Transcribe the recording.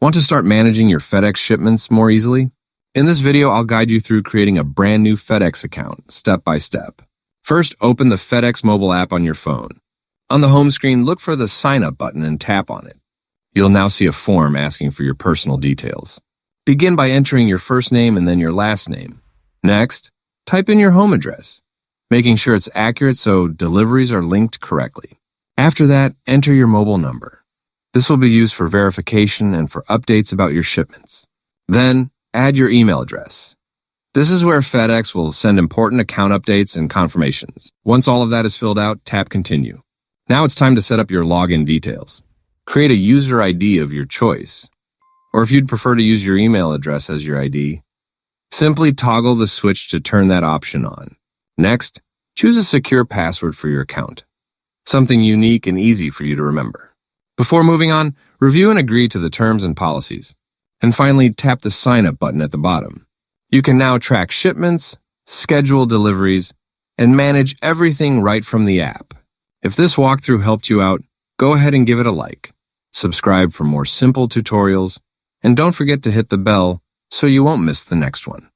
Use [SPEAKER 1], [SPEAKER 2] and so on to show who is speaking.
[SPEAKER 1] Want to start managing your FedEx shipments more easily? In this video, I'll guide you through creating a brand new FedEx account, step by step. First, open the FedEx mobile app on your phone. On the home screen, look for the Sign Up button and tap on it. You'll now see a form asking for your personal details. Begin by entering your first name and then your last name. Next, type in your home address, making sure it's accurate so deliveries are linked correctly. After that, enter your mobile number. This will be used for verification and for updates about your shipments. Then, add your email address. This is where FedEx will send important account updates and confirmations. Once all of that is filled out, tap Continue. Now it's time to set up your login details. Create a user ID of your choice. Or if you'd prefer to use your email address as your ID, simply toggle the switch to turn that option on. Next, choose a secure password for your account, something unique and easy for you to remember. Before moving on, review and agree to the terms and policies. And finally, tap the Sign Up button at the bottom. You can now track shipments, schedule deliveries, and manage everything right from the app. If this walkthrough helped you out, go ahead and give it a like. Subscribe for more simple tutorials, and don't forget to hit the bell so you won't miss the next one.